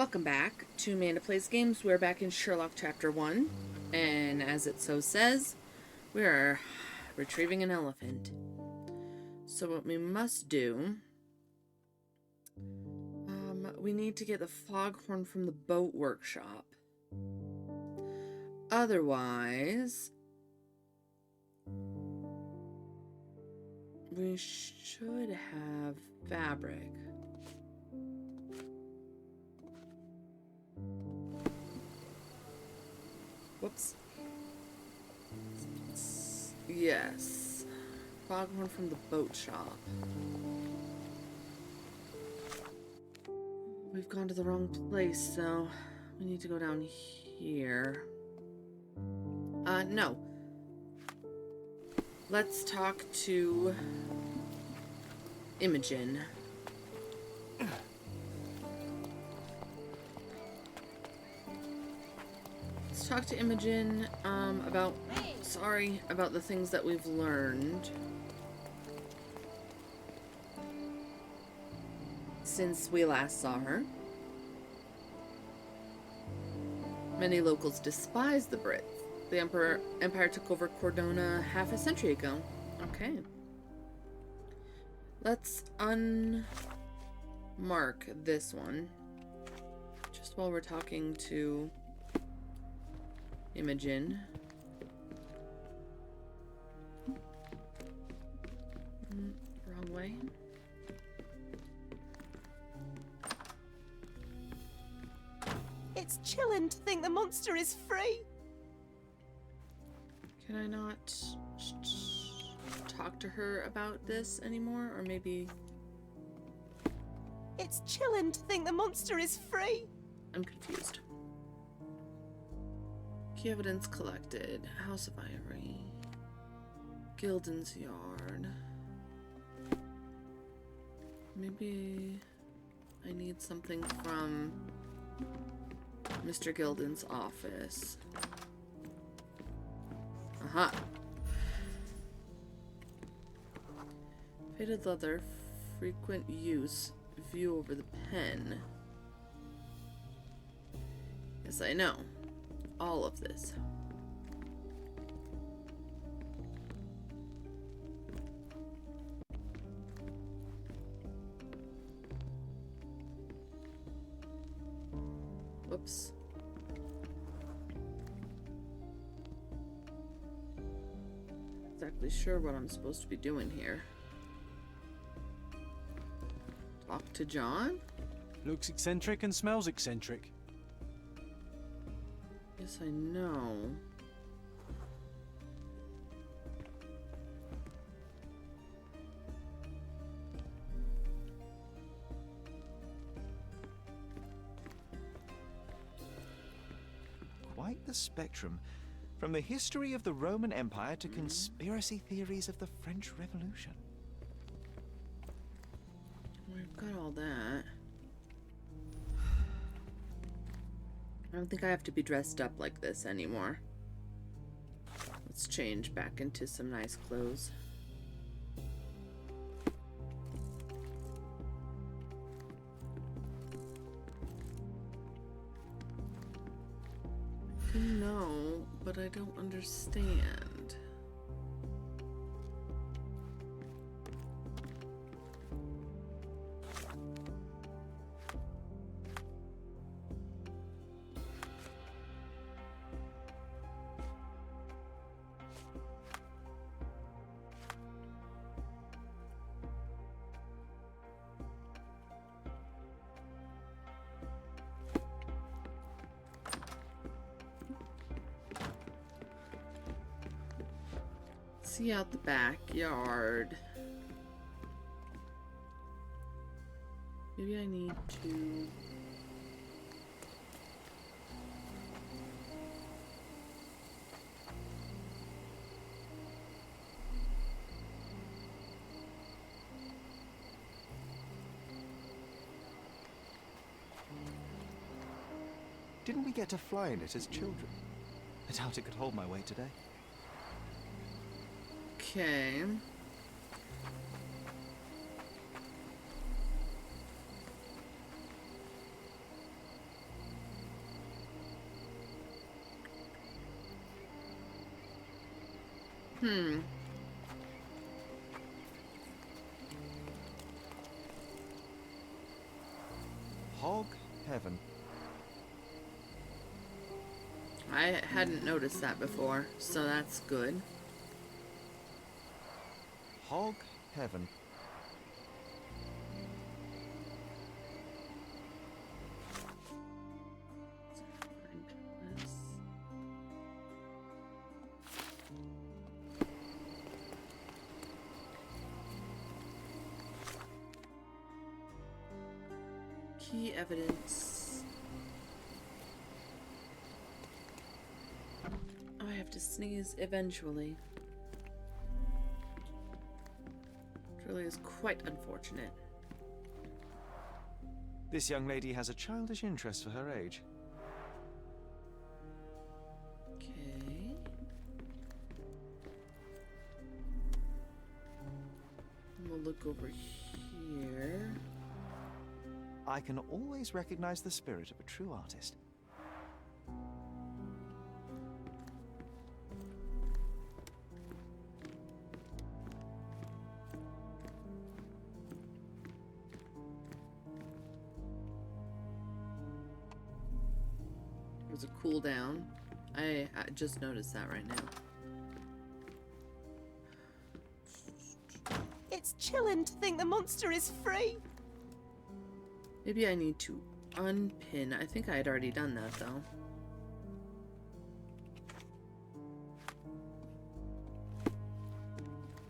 Welcome back to Amanda Plays Games. We're back in Sherlock Chapter 1, and as it so says, we are retrieving an elephant. So what we must do, we need to get the foghorn from the boat workshop. Otherwise, we should have fabric. Whoops. Yes. Foghorn from the boat shop. We've gone to the wrong place, so we need to go down here. No. Let's talk to Imogen. Let's talk to Imogen, about the things that we've learned since we last saw her. Many locals despise the Brits. The Empire took over Cordona half a century ago. Okay. Let's unmark this one. Just while we're talking to Imogen. Wrong way. It's chilling to think the monster is free. Can I not talk to her about this anymore? Or maybe... It's chilling to think the monster is free. I'm confused. Key evidence collected. House of Ivory. Gilden's Yard. Maybe I need something from Mr. Gilden's office. Aha! Faded leather, frequent use, view over the pen. Yes, I know. All of this. Whoops. Exactly sure what I'm supposed to be doing here. Talk to John? Looks eccentric and smells eccentric. Yes, I know. Quite the spectrum. From the history of the Roman Empire to conspiracy theories of the French Revolution. We've got all that. I don't think I have to be dressed up like this anymore. Let's change back into some nice clothes. No, but I don't understand. See out the backyard. Maybe I need to... Didn't we get to fly in it as children? I doubt it could hold my weight today. Okay. Hog heaven. I hadn't noticed that before, so that's good. Hog heaven. Key evidence. Oh, I have to sneeze eventually. Which really is quite unfortunate. This young lady has a childish interest for her age. Okay. We'll look over here. I can always recognize the spirit of a true artist. There's a cooldown. I just noticed that right now. It's chilling to think the monster is free. Maybe I need to unpin. I think I had already done that though.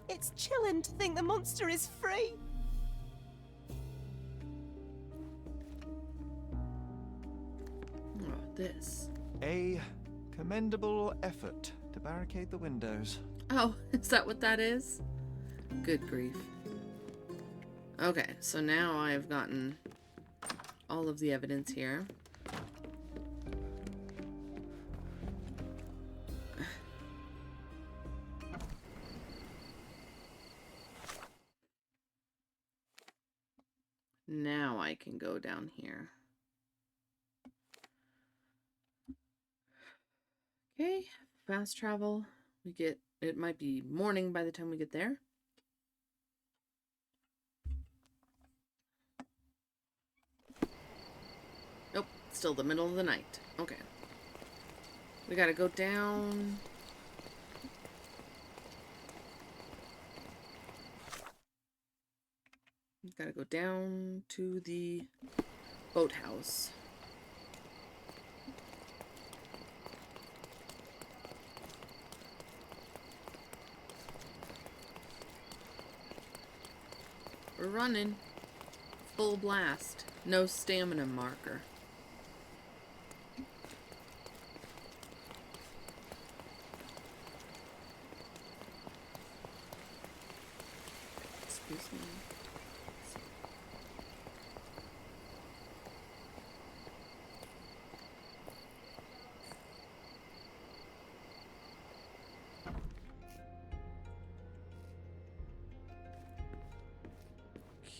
It's chilling to think the monster is free. Oh, this. A commendable effort to barricade the windows. Oh, is that what that is? Good grief. Okay, so now I've gotten all of the evidence here. Now I can go down here. Okay, fast travel. It might be morning by the time we get there. Nope, still the middle of the night. Okay. We gotta go down. We gotta go down to the boathouse. We're running. Full blast. No stamina marker. Excuse me.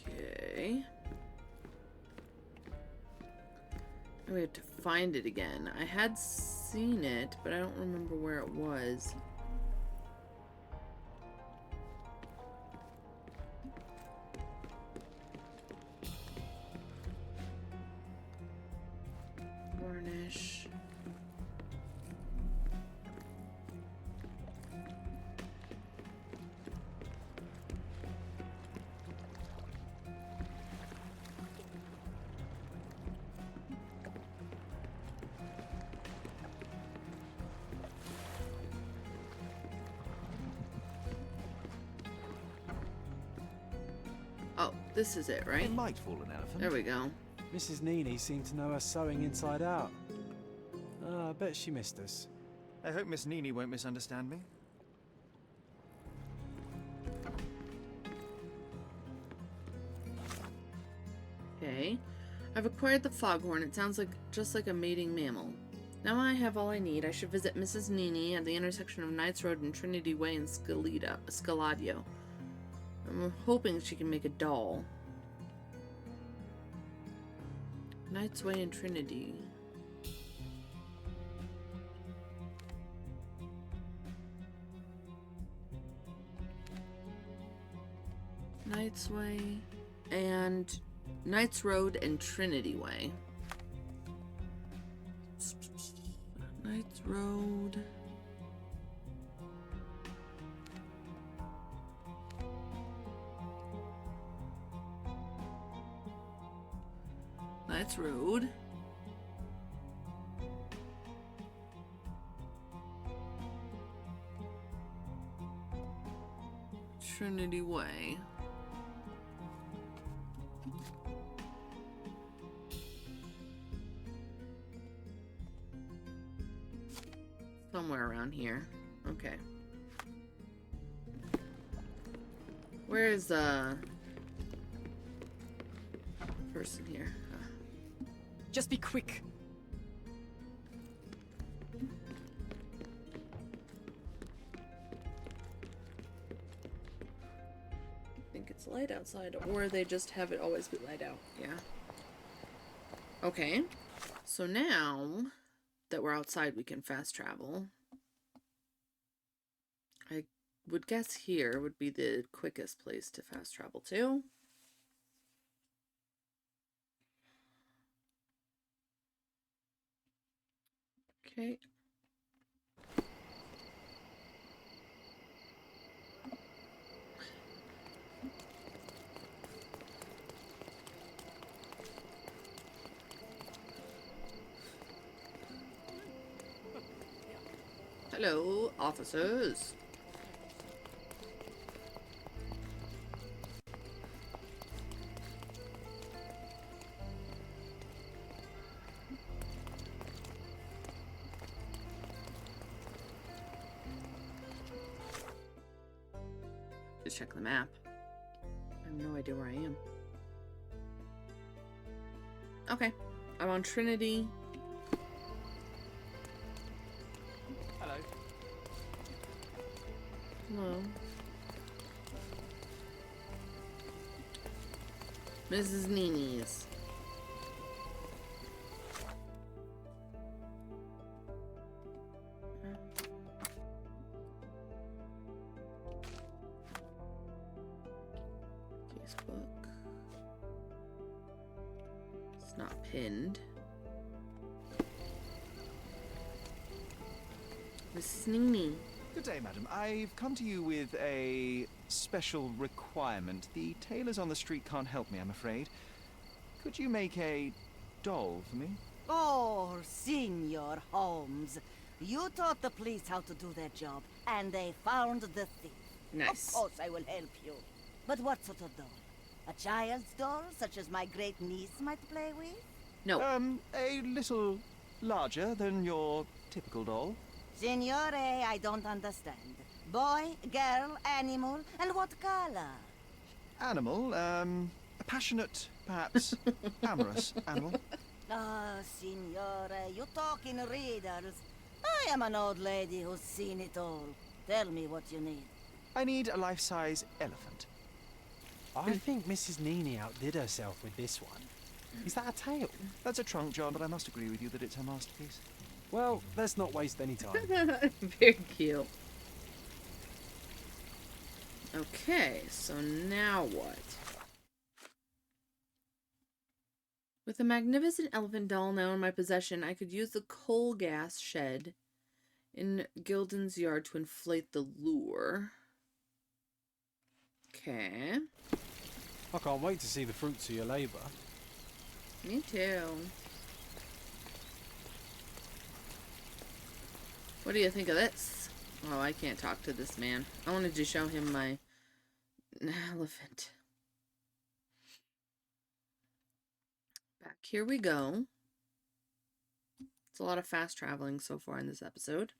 Okay. We have to find it again. I had seen it, but I don't remember where it was. Varnish. Oh, this is it, right? It might fool an elephant. There we go. Mrs. Nini seemed to know her sewing inside out. I bet she missed us. I hope Miss Nini won't misunderstand me. Okay. I've acquired the foghorn. It sounds like just like a mating mammal. Now I have all I need. I should visit Mrs. Nini at the intersection of Knights Road and Trinity Way in Scaladio. I'm hoping she can make a doll. Knights Way and Trinity. Knights Way and Knights Road and Trinity Way. Knights Road. Knights Road. Trinity Way. Somewhere around here. Okay. Where is person here? Just be quick. I think it's light outside, or they just have it always be light out. Yeah. Okay. So now that we're outside, we can fast travel. I would guess here would be the quickest place to fast travel to. Okay. Hello, officers. Just check the map. I have no idea where I am. Okay, I'm on Trinity. Hello. Hello. Mrs. Nini's. Casebook. It's not pinned. Mrs. Nini. Good day, madam. I've come to you with a special requirement. The tailors on the street can't help me, I'm afraid. Could you make a doll for me? Oh, Senor Holmes. You taught the police how to do their job, and they found the thief. Nice. Of course I will help you. But what sort of doll? A child's doll, such as my great niece might play with? No. A little larger than your typical doll. Signore, I don't understand. Boy, girl, animal, and what color? Animal, a passionate, perhaps amorous animal. Ah, Signore, you talk in riddles. I am an old lady who's seen it all. Tell me what you need. I need a life-size elephant. I think Mrs. Nini outdid herself with this one. Is that a tail? That's a trunk, John, but I must agree with you that it's her masterpiece. Well, let's not waste any time. Very cute. Okay, so now what? With a magnificent elephant doll now in my possession, I could use the coal gas shed in Gilden's yard to inflate the lure. Okay. I can't wait to see the fruits of your labour. Me too. What do you think of this? Oh, I can't talk to this man. I wanted to show him my elephant. Back here we go. It's a lot of fast traveling so far in this episode.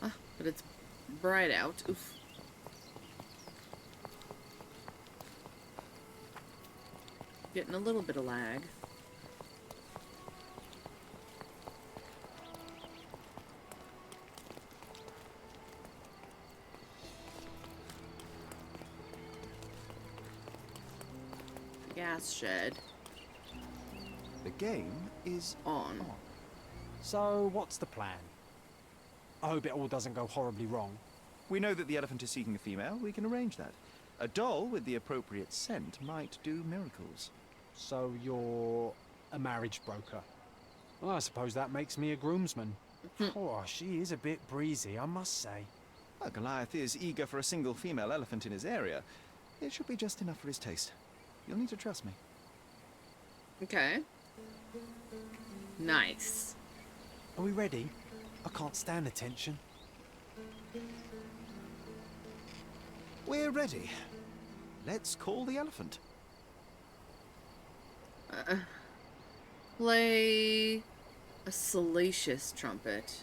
Ah, but it's bright out. Oof. Getting a little bit of lag. Gas shed The game is on. So, what's the plan? I hope it all doesn't go horribly wrong. We know that the elephant is seeking a female. We can arrange that. A doll with the appropriate scent might do miracles. So you're a marriage broker. Well, I suppose that makes me a groomsman. Oh, she is a bit breezy, I must say. Well, Goliath is eager for a single female elephant in his area. It should be just enough for his taste. You'll need to trust me. Okay. Nice. Are we ready? I can't stand the tension. We're ready. Let's call the elephant. Play a salacious trumpet.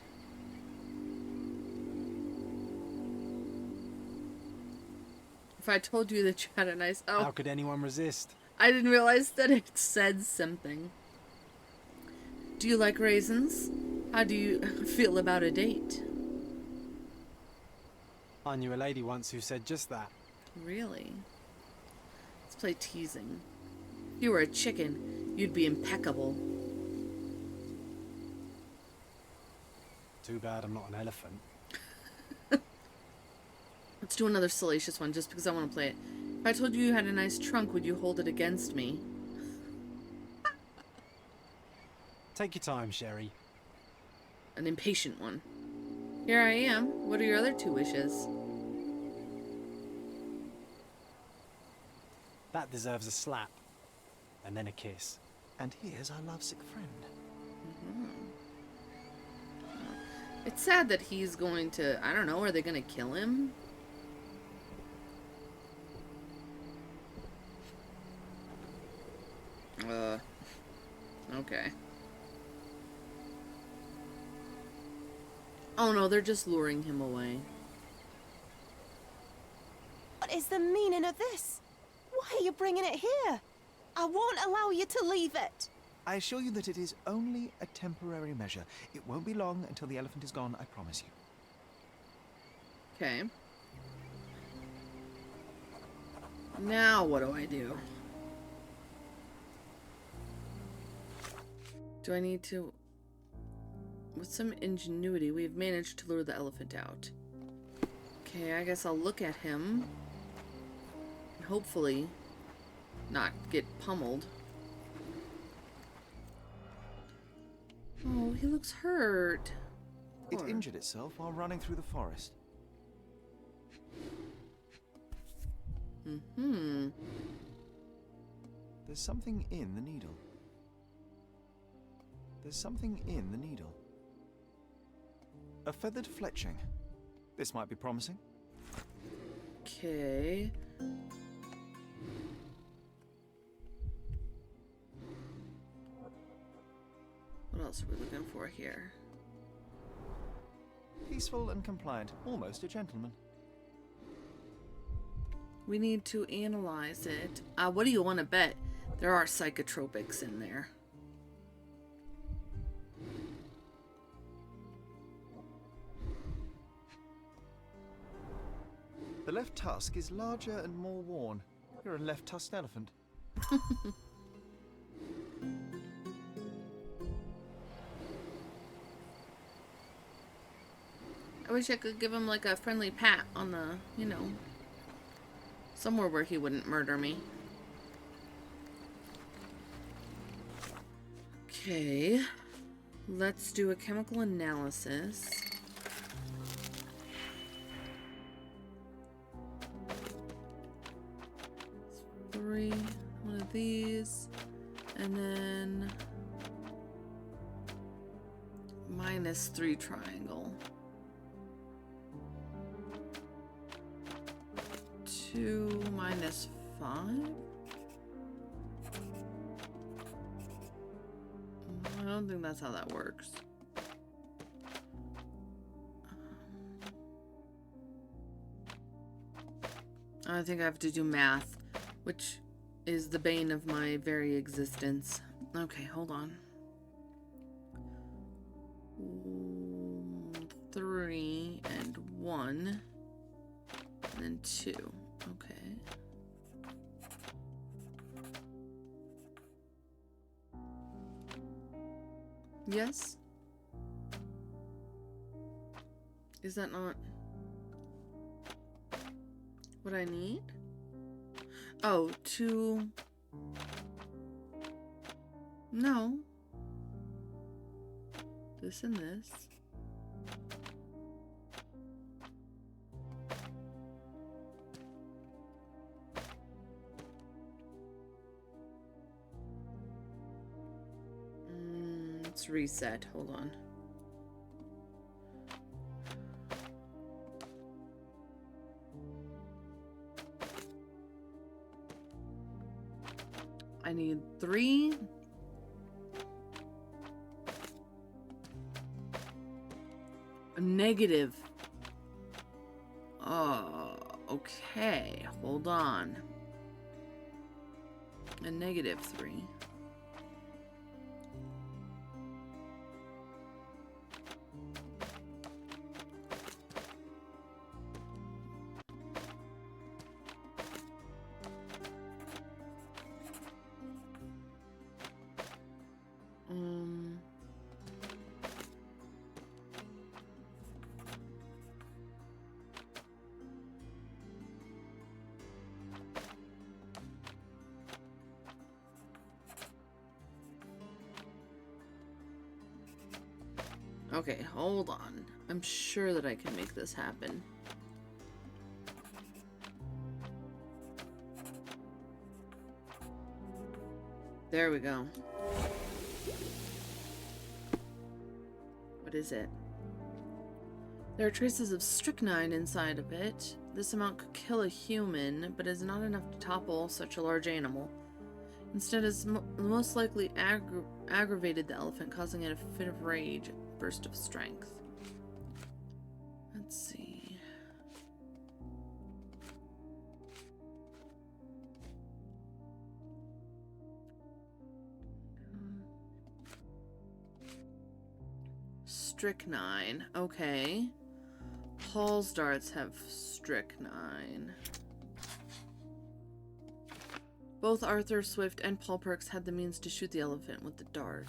If I told you that you had a nice... Oh, How could anyone resist? I didn't realize that it said something. Do you like raisins? How do you feel about a date? I knew a lady once who said just that. Really? Let's play teasing. If you were a chicken, you'd be impeccable. Too bad I'm not an elephant. Let's do another salacious one just because I want to play it. If I told you you had a nice trunk, would you hold it against me? Take your time, Sherry. An impatient one. Here I am. What are your other two wishes? That deserves a slap. And then a kiss. And here's our lovesick friend. It's sad that he's going to... I don't know. Are they going to kill him? Okay. Oh no, they're just luring him away. What is the meaning of this? Why are you bringing it here? I won't allow you to leave it. I assure you that it is only a temporary measure. It won't be long until the elephant is gone, I promise you. Okay. Now what do I do? Do I need to... With some ingenuity, we've managed to lure the elephant out. Okay, I guess I'll look at him. And hopefully not get pummeled. Oh, he looks hurt. It Poor. injured itself while running through the forest. Mm-hmm. There's something in the needle. There's something in the needle. A feathered fletching. This might be promising. Okay. What else are we looking for here? Peaceful and compliant. Almost a gentleman. We need to analyze it. What do you want to bet? There are psychotropics in there. The left tusk is larger and more worn. You're a left-tusked elephant. I wish I could give him like a friendly pat on the, you know, somewhere where he wouldn't murder me. Okay, let's do a chemical analysis. One of these, and then -3 triangle. 2 -5. I don't think that's how that works. I think I have to do math, which is the bane of my very existence. Okay, hold on. 3 and 1, and then 2. Okay. Yes? Is that not... what I need? Oh, to... No. This and this. Let's reset. Hold on. I need 3. A negative. Okay. Hold on. A negative 3. Okay, hold on. I'm sure that I can make this happen. There we go. What is it? There are traces of strychnine inside of it. This amount could kill a human, but is not enough to topple such a large animal. Instead, it's most likely aggravated the elephant, causing it a fit of rage, a burst of strength. Let's see. Strychnine. Okay. Paul's darts have strychnine. Both Arthur Swift and Paul Perks had the means to shoot the elephant with the dart.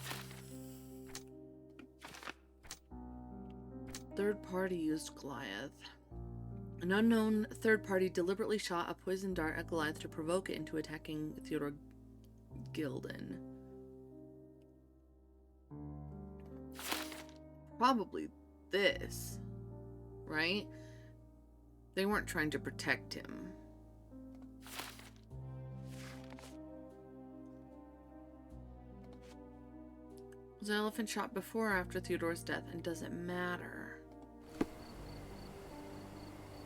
Third party used Goliath. An unknown third party deliberately shot a poison dart at Goliath to provoke it into attacking Theodore Gilden. Probably this, right? They weren't trying to protect him. Was the elephant shot before or after Theodore's death, and does it matter?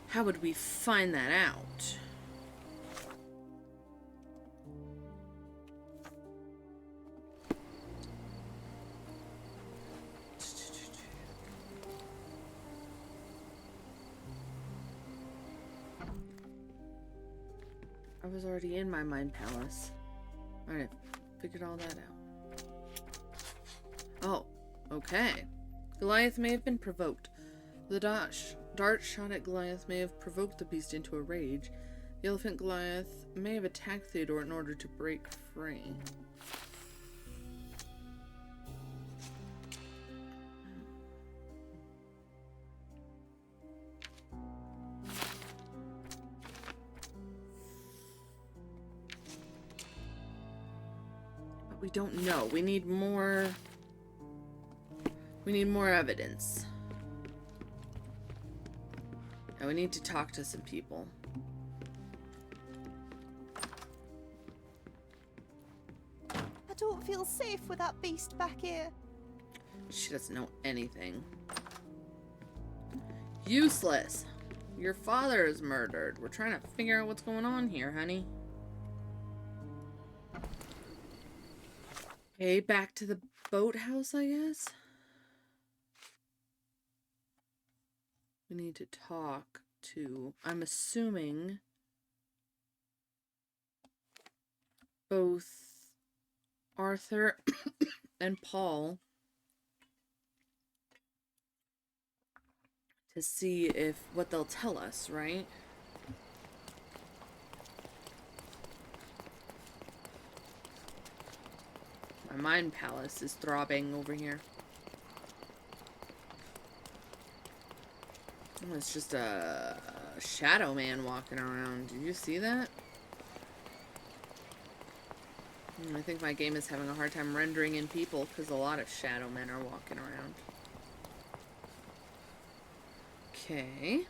How would we find that out? I was already in my mind palace. Alright, figured all that out. Oh, okay. Goliath may have been provoked. The dart shot at Goliath may have provoked the beast into a rage. The elephant Goliath may have attacked Theodore in order to break free. But we don't know. We need more evidence. And we need to talk to some people. I don't feel safe with that beast back here. She doesn't know anything. Useless. Your father is murdered. We're trying to figure out what's going on here, honey. Okay, back to the boathouse, I guess. We need to talk to, I'm assuming, both Arthur and Paul to see what they'll tell us, right? My mind palace is throbbing over here. Oh, it's just a shadow man walking around. Did you see that? I think my game is having a hard time rendering in people because a lot of shadow men are walking around. Okay.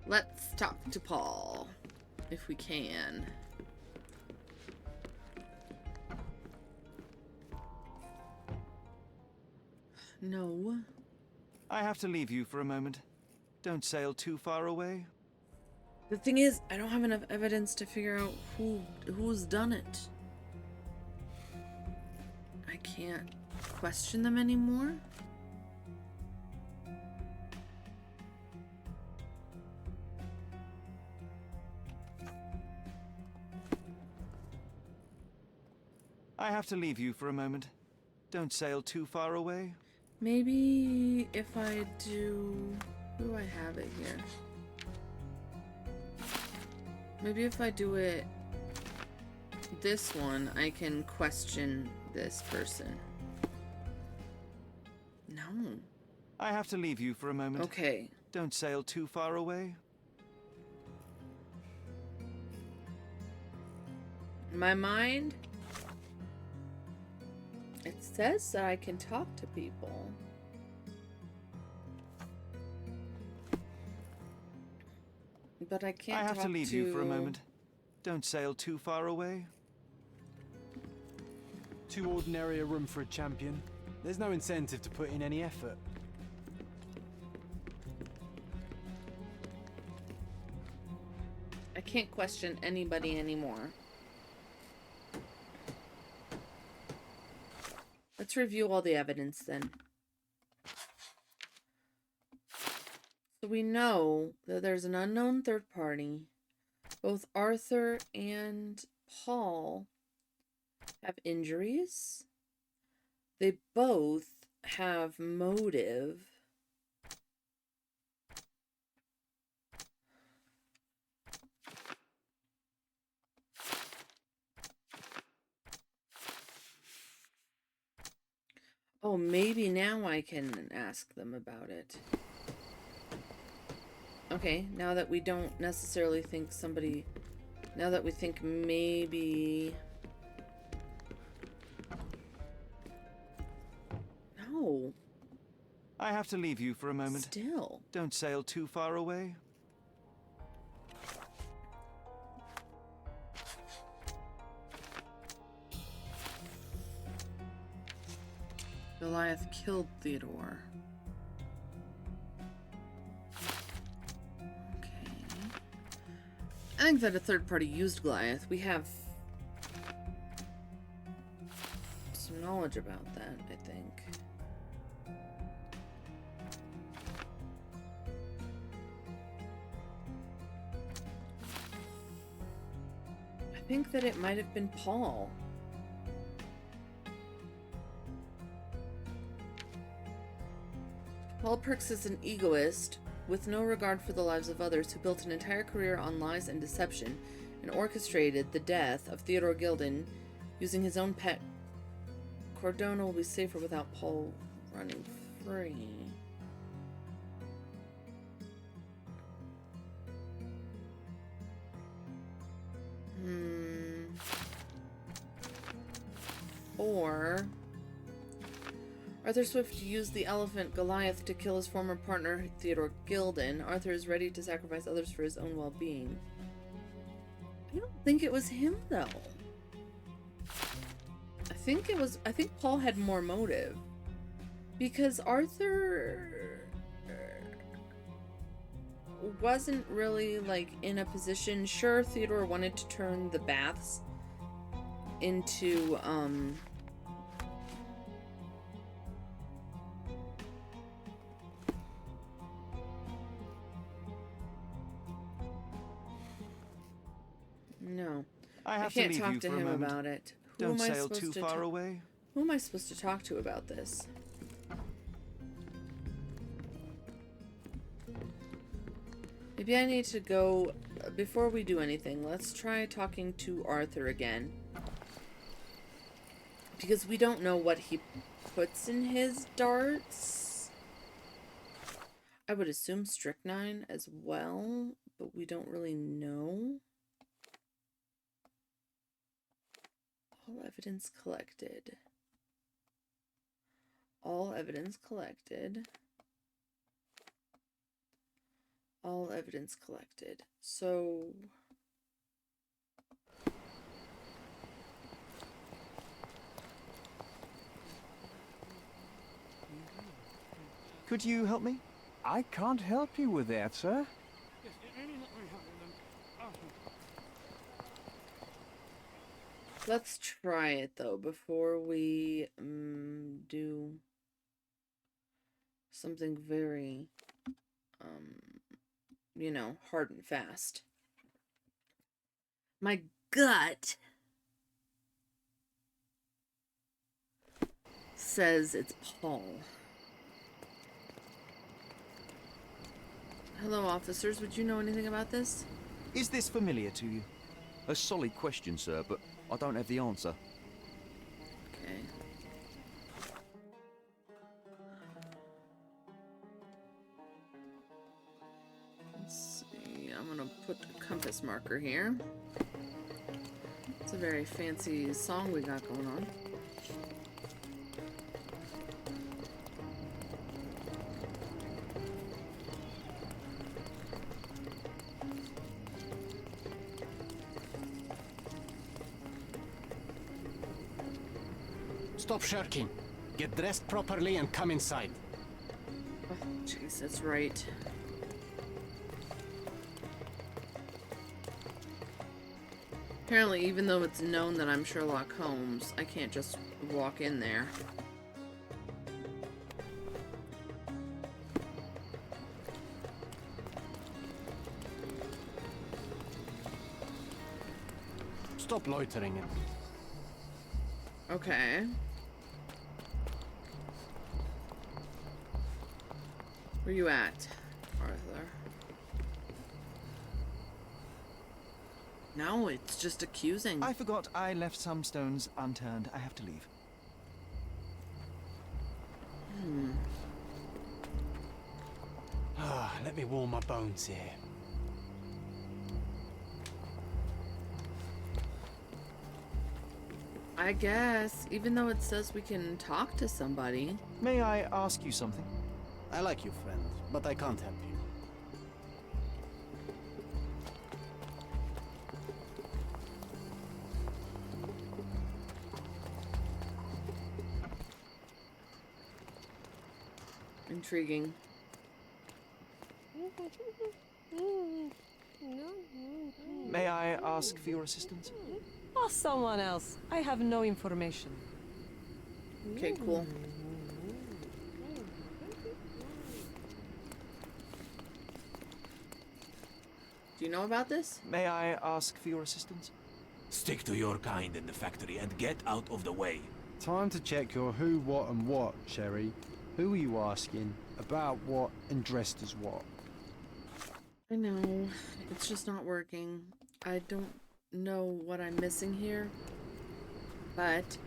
Let's talk to Paul, if we can. No. I have to leave you for a moment. Don't sail too far away. The thing is, I don't have enough evidence to figure out who's done it. I can't question them anymore. I have to leave you for a moment. Don't sail too far away. Maybe if I do... Who do I have it here? Maybe if I do it... This one, I can question this person. No. I have to leave you for a moment. Okay. Don't sail too far away. In my mind... It says that I can talk to people. But I can't I have talk to leave you for a moment. Don't sail too far away. Too ordinary a room for a champion. There's no incentive to put in any effort. I can't question anybody anymore. Let's review all the evidence then. So we know that there's an unknown third party. Both Arthur and Paul have injuries. They both have motive. Oh, maybe now I can ask them about it. Okay, now that we don't necessarily think somebody... Now that we think maybe... No. I have to leave you for a moment. Still. Don't sail too far away. Goliath killed Theodore. Okay. I think that a third party used Goliath. We have some knowledge about that, I think. I think that it might have been Paul. Paul Perks is an egoist with no regard for the lives of others who built an entire career on lies and deception and orchestrated the death of Theodore Gilden using his own pet. Cordona will be safer without Paul running free. Or... Arthur Swift used the elephant Goliath to kill his former partner, Theodore Gilden. Arthur is ready to sacrifice others for his own well-being. I don't think it was him, though. I think Paul had more motive. Because Arthur wasn't really, like, in a position... Sure, Theodore wanted to turn the baths into, No. I can't talk to him about it. Don't sail too far away. Who am I supposed to talk to about this? Maybe I need to go... Before we do anything, let's try talking to Arthur again. Because we don't know what he puts in his darts. I would assume strychnine as well, but we don't really know. All evidence collected. All evidence collected. All evidence collected. So... Could you help me? I can't help you with that, sir. Let's try it though before we do something very, you know, hard and fast. My gut says it's Paul. Hello, officers. Would you know anything about this? Is this familiar to you? A solid question, sir, but I don't have the answer. Okay. Let's see. I'm gonna put a compass marker here. It's a very fancy song we got going on. Stop shirking. Get dressed properly and come inside. Oh, jeez, that's right. Apparently, even though it's known that I'm Sherlock Holmes, I can't just walk in there. Stop loitering. Okay. Where you at, Arthur? No, it's just accusing. I forgot I left some stones unturned. I have to leave. Let me warm my bones here. I guess, even though it says we can talk to somebody. May I ask you something? I like you, friend, but I can't help you. Intriguing. May I ask for your assistance? Ask someone else. I have no information. Okay, cool. Do you know about this? May I ask for your assistance? Stick to your kind in the factory and get out of the way. Time to check your who, what, and what, Sherry. Who are you asking? About what and dressed as what? I know. It's just not working. I don't know what I'm missing here. But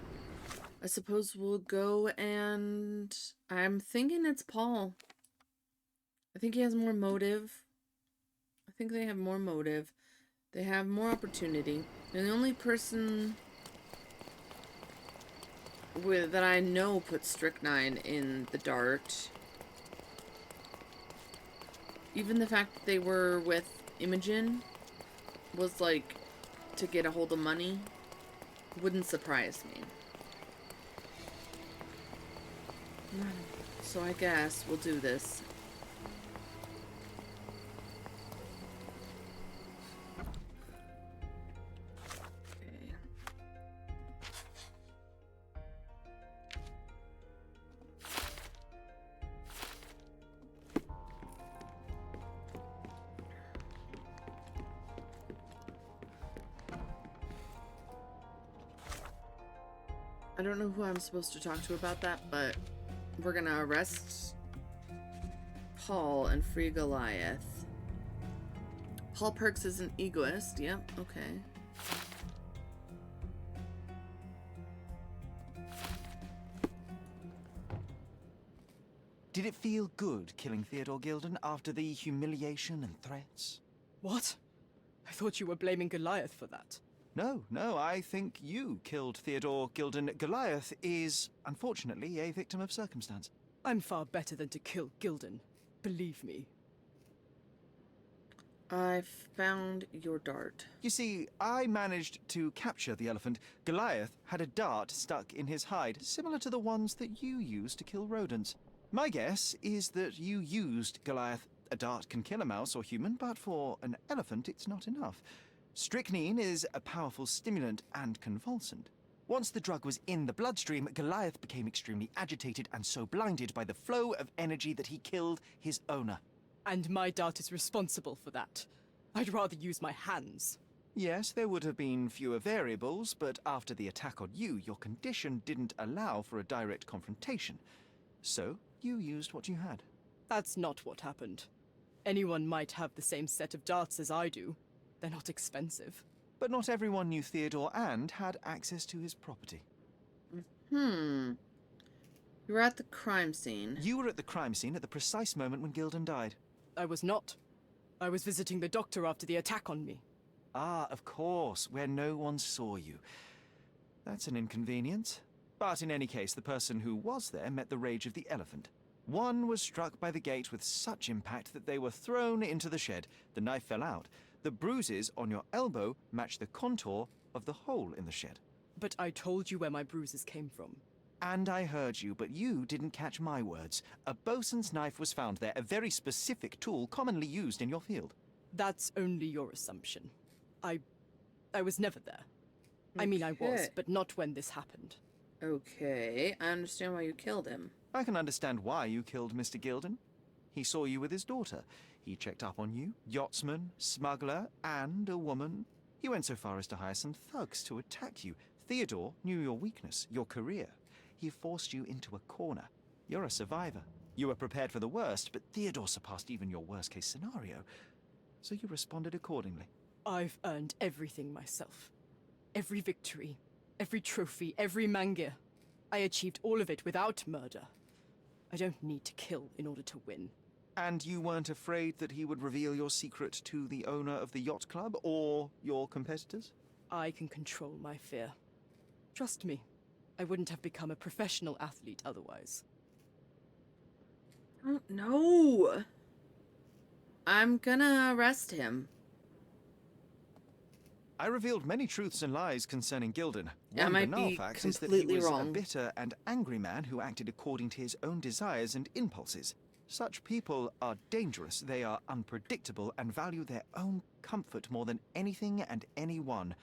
I suppose we'll go and... I'm thinking it's Paul. I think he has more motive. I think they have more motive. They have more opportunity. And the only person that I know put strychnine in the dart. Even the fact that they were with Imogen was like to get a hold of money wouldn't surprise me. So I guess we'll do this. Okay. I don't know who I'm supposed to talk to about that, but we're gonna arrest Paul and free Goliath. Paul Perks is an egoist. Yep, okay. Did it feel good killing Theodore Gilden after the humiliation and threats? What? I thought you were blaming Goliath for that. No, I think you killed Theodore Gilden. Goliath is, unfortunately, a victim of circumstance. I'm far better than to kill Gilden. Believe me. I found your dart. You see, I managed to capture the elephant. Goliath had a dart stuck in his hide, similar to the ones that you used to kill rodents. My guess is that you used Goliath. A dart can kill a mouse or human, but for an elephant it's not enough. Strychnine is a powerful stimulant and convulsant. Once the drug was in the bloodstream, Goliath became extremely agitated and so blinded by the flow of energy that he killed his owner. And my dart is responsible for that. I'd rather use my hands. Yes, there would have been fewer variables, but after the attack on you, your condition didn't allow for a direct confrontation. So, you used what you had. That's not what happened. Anyone might have the same set of darts as I do. They're not expensive. But not everyone knew Theodore and had access to his property. You were at the crime scene. You were at the crime scene at the precise moment when Gilden died. I was not. I was visiting the doctor after the attack on me. Ah, of course, where no one saw you. That's an inconvenience. But in any case, the person who was there met the rage of the elephant. One was struck by the gate with such impact that they were thrown into the shed. The knife fell out. The bruises on your elbow match the contour of the hole in the shed. But I told you where my bruises came from. And I heard you, but you didn't catch my words. A bosun's knife was found there, a very specific tool commonly used in your field. That's only your assumption. I was never there. I mean, I was, Okay. but not when this happened. Okay, I understand why you killed him. I can understand why you killed Mr. Gilden. He saw you with his daughter. He checked up on you, yachtsman, smuggler, and a woman. He went so far as to hire some thugs to attack you. Theodore knew your weakness, your career. He forced you into a corner. You're a survivor. You were prepared for the worst, but Theodore surpassed even your worst-case scenario. So you responded accordingly. I've earned everything myself. Every victory, every trophy, every mangir. I achieved all of it without murder. I don't need to kill in order to win. And you weren't afraid that he would reveal your secret to the owner of the yacht club or your competitors? I can control my fear. Trust me, I wouldn't have become a professional athlete otherwise. Oh, no. I'm gonna arrest him. I revealed many truths and lies concerning Gilden. I One might banal be fact is that he completely was wrong. a bitter and angry man who acted according to his own desires and impulses. Such people are dangerous. They are unpredictable and value their own comfort more than anything and anyone.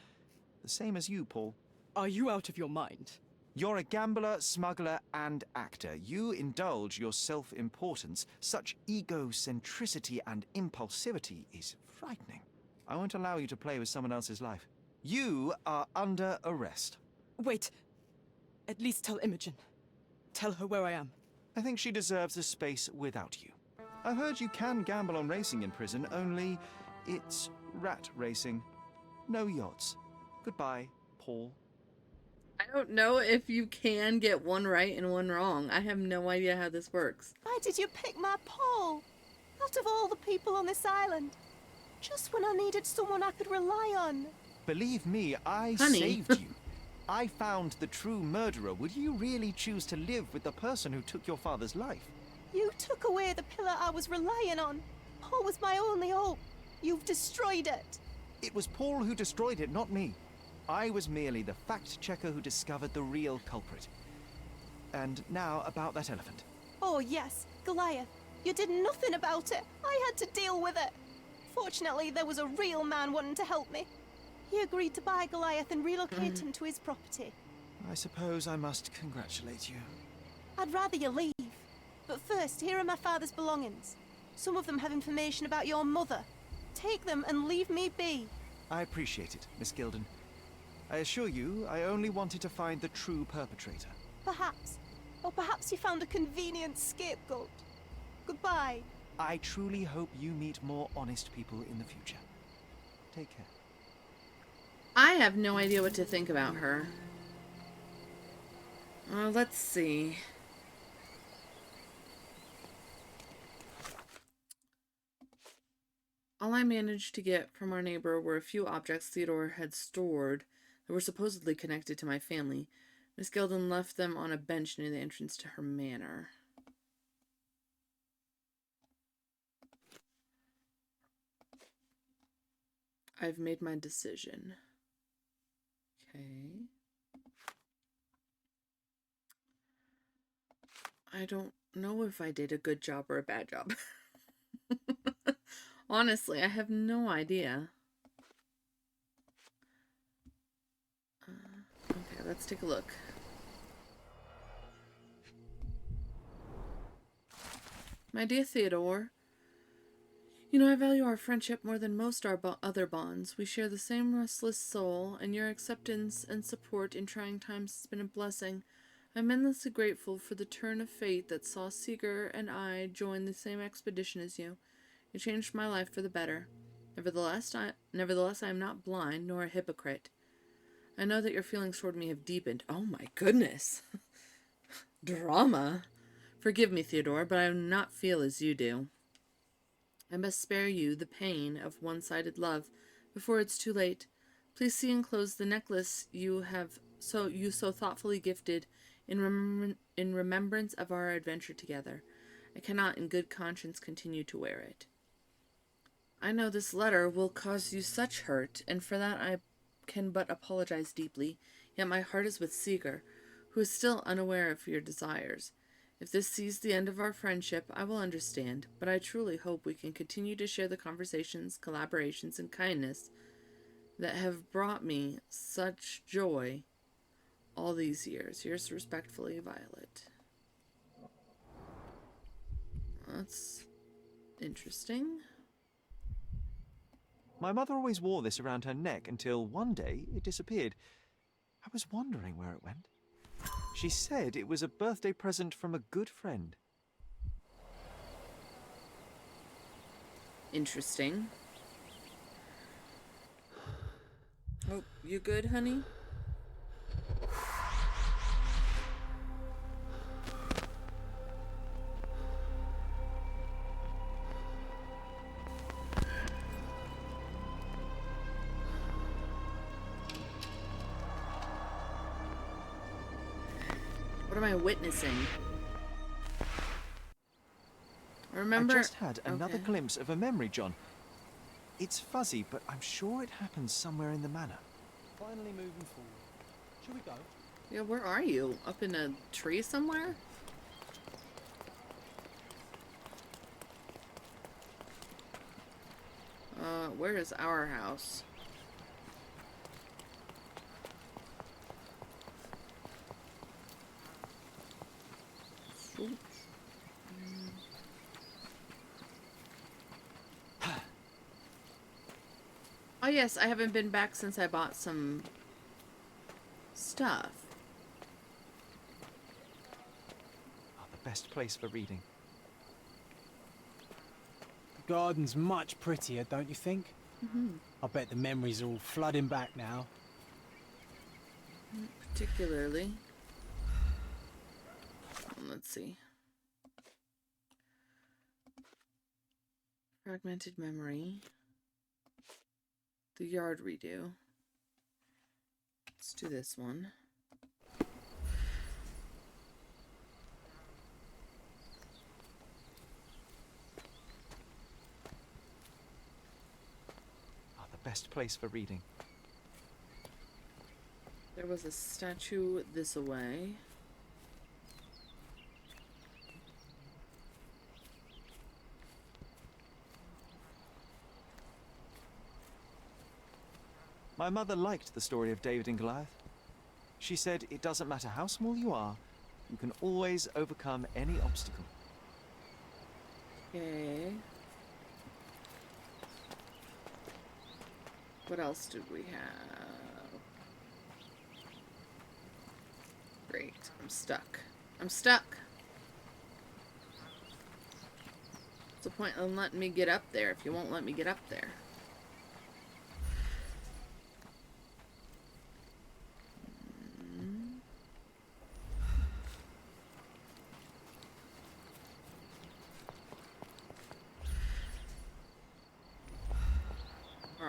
The same as you, Paul. Are you out of your mind? You're a gambler, smuggler, and actor. You indulge your self-importance. Such egocentricity and impulsivity is frightening. I won't allow you to play with someone else's life. You are under arrest. Wait. At least tell Imogen. Tell her where I am. I think she deserves a space without you. I've heard you can gamble on racing in prison, only it's rat racing. No yachts. Goodbye, Paul. I don't know if you can get one right and one wrong. I have no idea how this works. Why did you pick my Paul? Out of all the people on this island. Just when I needed someone I could rely on. Believe me, I Honey. saved you. I found the true murderer. Would you really choose to live with the person who took your father's life? You took away the pillar I was relying on. Paul was my only hope. You've destroyed it. It was Paul who destroyed it, not me. I was merely the fact-checker who discovered the real culprit. And now about that elephant. Oh yes, Goliath. You did nothing about it. I had to deal with it. Fortunately, there was a real man wanting to help me. He agreed to buy Goliath and relocate him to his property. I suppose I must congratulate you. I'd rather you leave. But first, here are my father's belongings. Some of them have information about your mother. Take them and leave me be. I appreciate it, Miss Gilden. I assure you, I only wanted to find the true perpetrator. Perhaps. Or perhaps you found a convenient scapegoat. Goodbye. I truly hope you meet more honest people in the future. Take care. I have no idea what to think about her. Let's see. All I managed to get from our neighbor were a few objects Theodore had stored that were supposedly connected to my family. Miss Gilden left them on a bench near the entrance to her manor. I've made my decision. Okay. I don't know if I did a good job or a bad job. Honestly, I have no idea. Okay, let's take a look. My dear Theodore, you know I value our friendship more than most our other bonds. We share the same restless soul, and your acceptance and support in trying times has been a blessing. I'm endlessly grateful for the turn of fate that saw Seeger and I join the same expedition as you. You changed my life for the better. Nevertheless, I am not blind nor a hypocrite. I know that your feelings toward me have deepened. Oh my goodness. Drama. Forgive me, Theodore, but I do not feel as you do. I must spare you the pain of one-sided love before it's too late. Please see enclosed the necklace you so thoughtfully gifted in remembrance of our adventure together. I cannot in good conscience continue to wear it. I know this letter will cause you such hurt, and for that I can but apologize deeply, yet my heart is with Seeger, who is still unaware of your desires. If this sees the end of our friendship, I will understand, but I truly hope we can continue to share the conversations, collaborations, and kindness that have brought me such joy all these years. Yours respectfully, Violet. That's interesting. My mother always wore this around her neck until one day it disappeared. I was wondering where it went. She said it was a birthday present from a good friend. Interesting. Oh, you good, honey? What am I witnessing? Remember, I just had another glimpse of a memory, John. It's fuzzy, but I'm sure it happened somewhere in the manor. Finally moving forward. Shall we go? Yeah, where are you? Up in a tree somewhere? Where is our house? Oops. Oh yes, I haven't been back since I bought some stuff. Oh, the best place for reading. The garden's much prettier, don't you think? I bet the memories are all flooding back now. Particularly. Let's see. Fragmented memory. The yard redo. Let's do this one. Oh, the best place for reading. There was a statue this away. My mother liked the story of David and Goliath. She said it doesn't matter how small you are, you can always overcome any obstacle. Okay. What else did we have? Great. I'm stuck. I'm stuck. What's the point in letting me get up there if you won't let me get up there?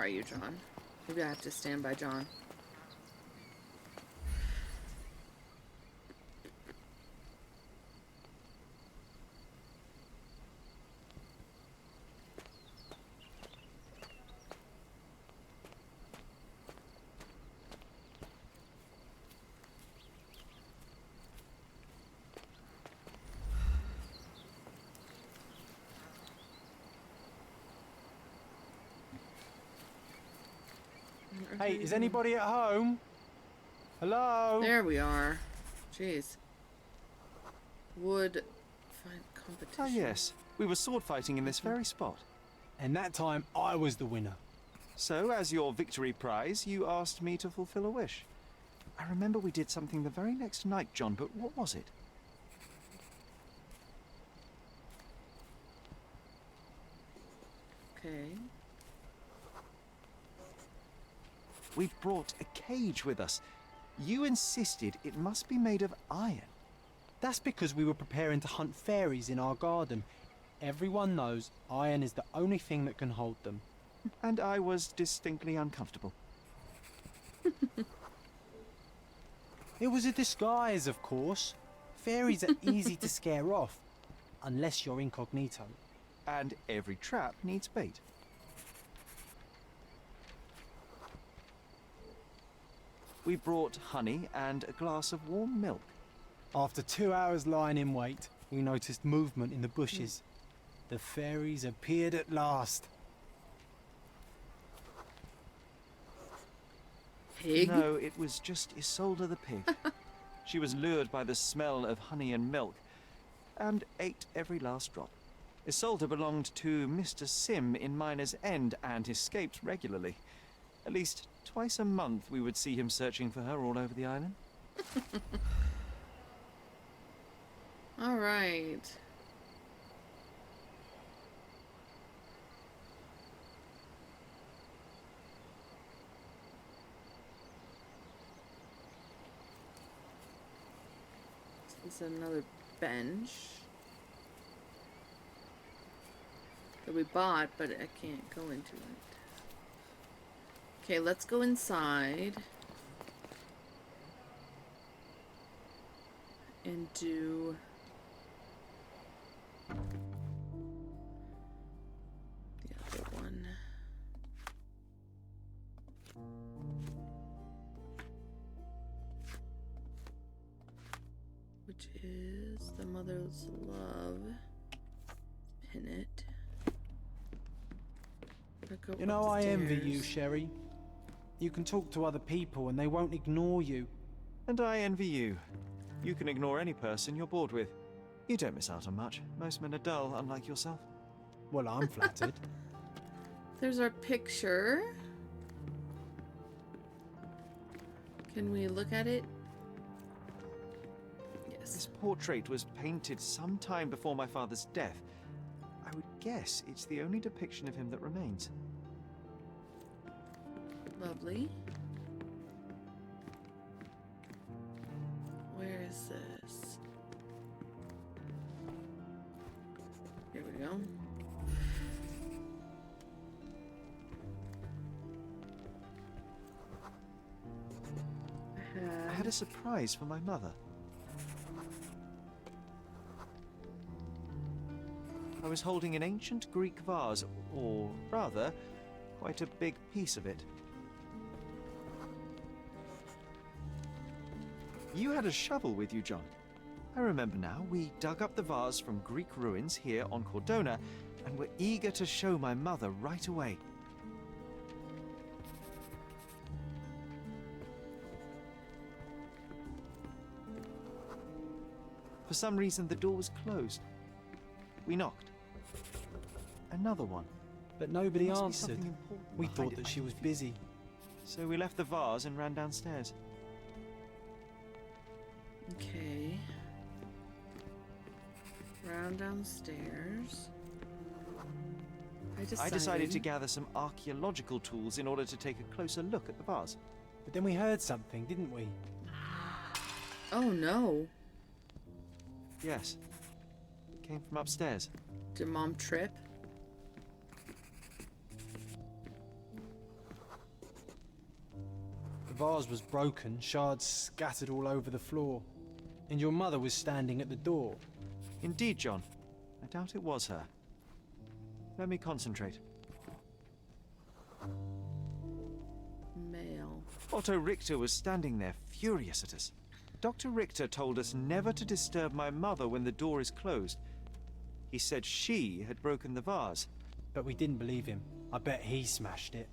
are you, John? Maybe I have to stand by John. Hey, is anybody at home? Hello? There we are. Jeez. Would find competition. Ah, yes. We were sword fighting in this very spot. And that time, I was the winner. So, as your victory prize, you asked me to fulfill a wish. I remember we did something the very next night, John, but what was it? Okay. We've brought a cage with us. You insisted it must be made of iron. That's because we were preparing to hunt fairies in our garden. Everyone knows iron is the only thing that can hold them. And I was distinctly uncomfortable. It was a disguise, of course. Fairies are easy to scare off, unless you're incognito. And every trap needs bait. We brought honey and a glass of warm milk. After 2 hours lying in wait, we noticed movement in the bushes. The fairies appeared at last. Pig? No, it was just Isolde the pig. She was lured by the smell of honey and milk, and ate every last drop. Isolde belonged to Mr. Sim in Miner's End and escaped regularly. At least twice a month we would see him searching for her all over the island. All right. This is another bench that we bought, but I can't go into it. Okay, let's go inside and do the other one. Which is the Mother's Love. Pin it. Go You know, I envy upstairs. you, Sherry. You can talk to other people and they won't ignore you. And I envy you. You can ignore any person you're bored with. You don't miss out on much. Most men are dull, unlike yourself. Well, I'm flattered. There's our picture. Can we look at it? This Yes. portrait was painted some time before my father's death. I would guess it's the only depiction of him that remains. Lovely. Where is this? Here we go. I had a surprise for my mother. I was holding an ancient Greek vase, or rather, quite a big piece of it. You had a shovel with you, John. I remember now. We dug up the vase from Greek ruins here on Cordona and were eager to show my mother right away. For some reason, the door was closed. We knocked. Another one. But nobody There must be answered. something important We behind thought it, that I she was feel. busy. So we left the vase and ran downstairs. Okay. Round downstairs. I decided to gather some archaeological tools in order to take a closer look at the vase. But then we heard something, didn't we? Oh no. Yes. It came from upstairs. Did Mom trip? The vase was broken, shards scattered all over the floor. And your mother was standing at the door. Indeed, John. I doubt it was her. Let me concentrate. Mail. Otto Richter was standing there, furious at us. Dr. Richter told us never to disturb my mother when the door is closed. He said she had broken the vase. But we didn't believe him. I bet he smashed it.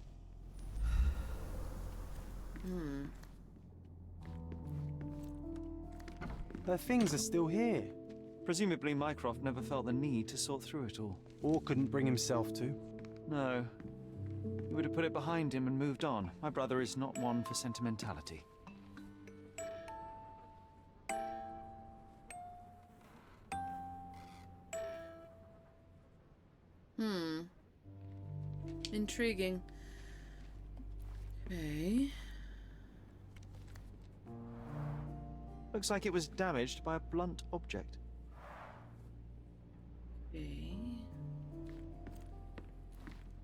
Her things are still here. Presumably Mycroft never felt the need to sort through it all. Or couldn't bring himself to. No. He would have put it behind him and moved on. My brother is not one for sentimentality. Intriguing. Okay. Looks like it was damaged by a blunt object. Okay.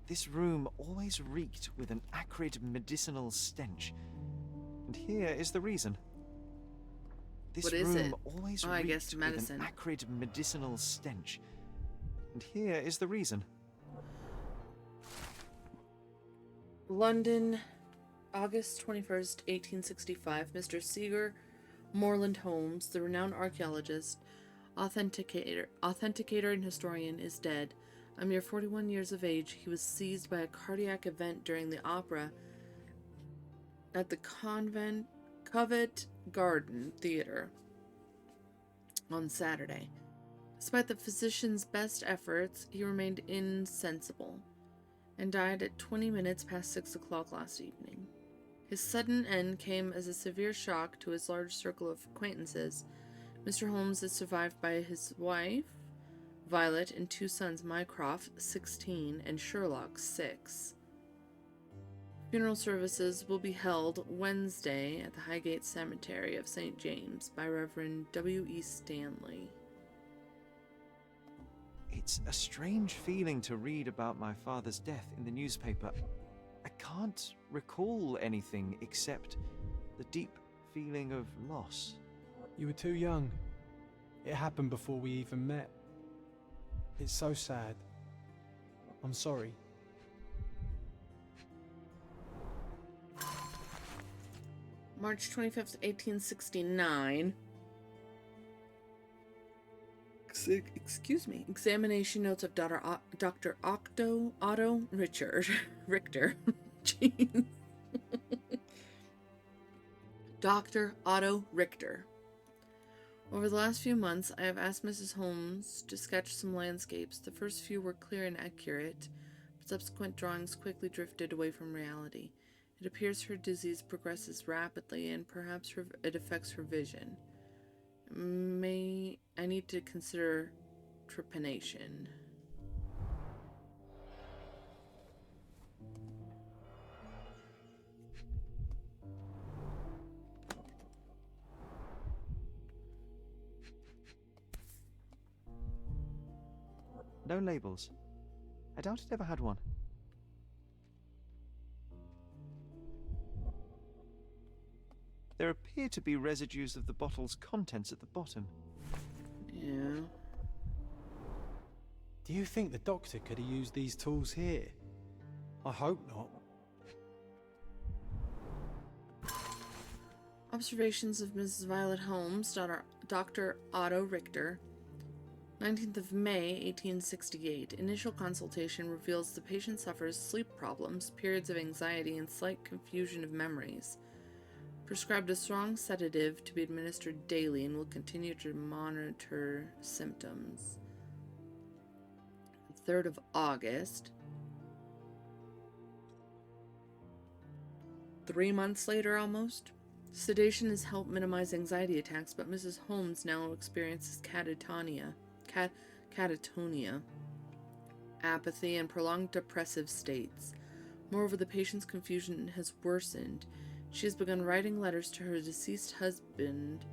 This room always reeked with an acrid medicinal stench. And here is the reason. This What is room it? always Oh, I reeked guess with medicine. an acrid medicinal stench. And here is the reason. London, August 21st, 1865. Mr. Seeger Moreland Holmes, the renowned archaeologist, authenticator and historian, is dead. A mere 41 years of age, he was seized by a cardiac event during the opera at the Covent Garden Theatre on Saturday. Despite the physician's best efforts, he remained insensible and died at 20 minutes past 6 o'clock last evening. His sudden end came as a severe shock to his large circle of acquaintances. Mr. Holmes is survived by his wife, Violet, and two sons, Mycroft, 16, and Sherlock, 6. Funeral services will be held Wednesday at the Highgate Cemetery of St. James by Reverend W.E. Stanley. It's a strange feeling to read about my father's death in the newspaper. I can't recall anything except the deep feeling of loss. You were too young. It happened before we even met. It's so sad. I'm sorry. March 25th, 1869. Excuse me. Examination notes of Dr. Otto Richter. Jeez. Dr. Otto Richter. Over the last few months, I have asked Mrs. Holmes to sketch some landscapes. The first few were clear and accurate, but subsequent drawings quickly drifted away from reality. It appears her disease progresses rapidly, and perhaps it affects her vision. I need to consider trepanation. No labels. I doubt it ever had one. There appear to be residues of the bottle's contents at the bottom. Yeah. Do you think the doctor could have used these tools here? I hope not. Observations of Mrs. Violet Holmes, Dr. Otto Richter. 19th of May, 1868. Initial consultation reveals the patient suffers sleep problems, periods of anxiety, and slight confusion of memories. Prescribed a strong sedative to be administered daily and will continue to monitor symptoms. 3rd of August. 3 months later almost. Sedation has helped minimize anxiety attacks, but Mrs. Holmes now experiences catatonia, apathy, and prolonged depressive states. Moreover, the patient's confusion has worsened. She has begun writing letters to her deceased husband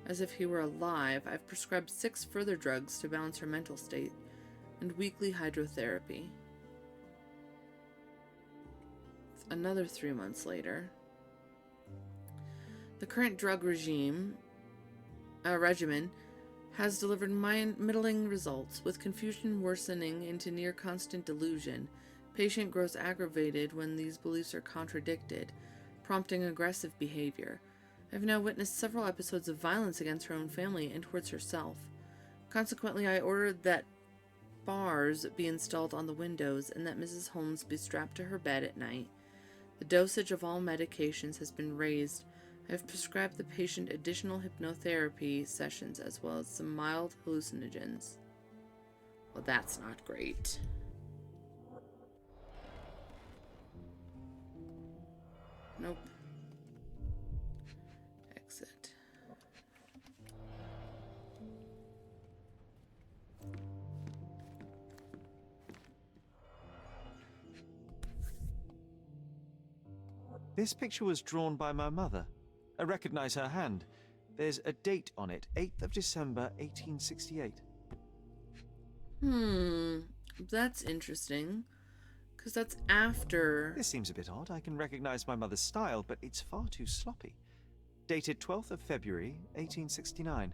as if he were alive. I've prescribed 6 further drugs to balance her mental state and weekly hydrotherapy. Another 3 months later. The current drug regimen has delivered middling results, with confusion worsening into near constant delusion. Patient grows aggravated when these beliefs are contradicted, prompting aggressive behavior. I've now witnessed several episodes of violence against her own family and towards herself. Consequently, I ordered that bars be installed on the windows and that Mrs. Holmes be strapped to her bed at night. The dosage of all medications has been raised. I have prescribed the patient additional hypnotherapy sessions as well as some mild hallucinogens. Well, that's not great. Nope. Exit. This picture was drawn by my mother. I recognize her hand. There's a date on it, 8th of December, 1868. That's interesting. Because that's after... This seems a bit odd. I can recognize my mother's style, but it's far too sloppy. Dated 12th of February, 1869.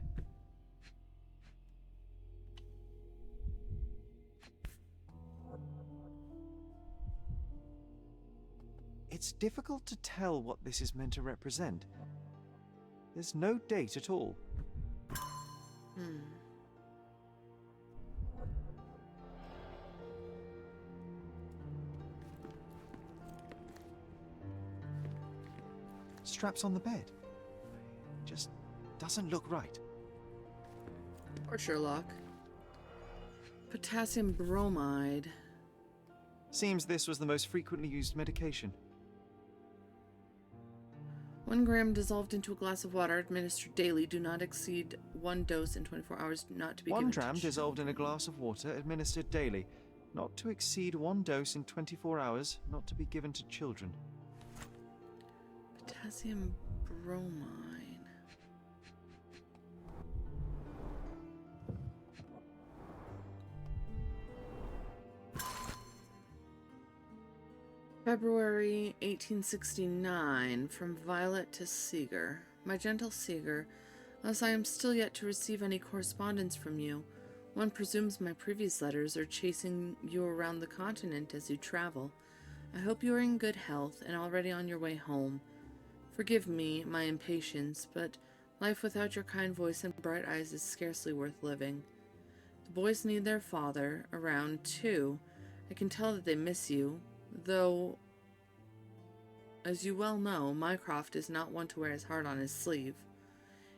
It's difficult to tell what this is meant to represent. There's no date at all. Straps on the bed. Just doesn't look right. Or Sherlock. Potassium bromide. Seems this was the most frequently used medication. 1 gram dissolved into a glass of water, administered daily. Do not exceed 1 dose in 24 hours. Not to be 1 given dram to dissolved in a glass of water, administered daily. Not to exceed 1 dose in 24 hours. Not to be given to children. Potassium bromide. February 1869, from Violet to Seeger. My gentle Seeger, as I am still yet to receive any correspondence from you, one presumes my previous letters are chasing you around the continent as you travel. I hope you are in good health and already on your way home. Forgive me my impatience, but life without your kind voice and bright eyes is scarcely worth living. The boys need their father around, too. I can tell that they miss you, though, as you well know, Mycroft is not one to wear his heart on his sleeve.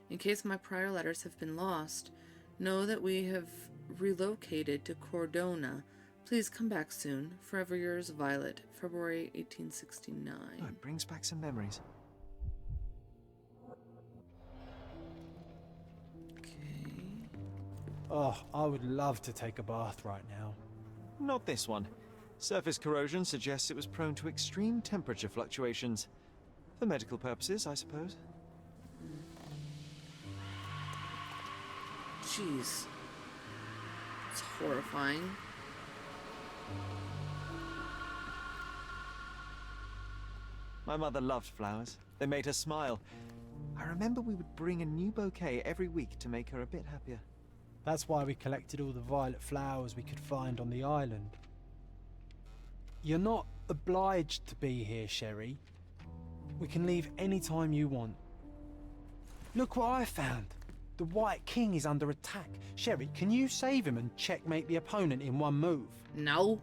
In case my prior letters have been lost, know that we have relocated to Cordona. Please come back soon. Forever yours, Violet. February 1869. Oh, it brings back some memories. Oh, I would love to take a bath right now. Not this one. Surface corrosion suggests it was prone to extreme temperature fluctuations. For medical purposes, I suppose. Jeez. It's horrifying. My mother loved flowers. They made her smile. I remember we would bring a new bouquet every week to make her a bit happier. That's why we collected all the violet flowers we could find on the island. You're not obliged to be here, Sherry. We can leave any time you want. Look what I found. The White King is under attack. Sherry, can you save him and checkmate the opponent in one move? No.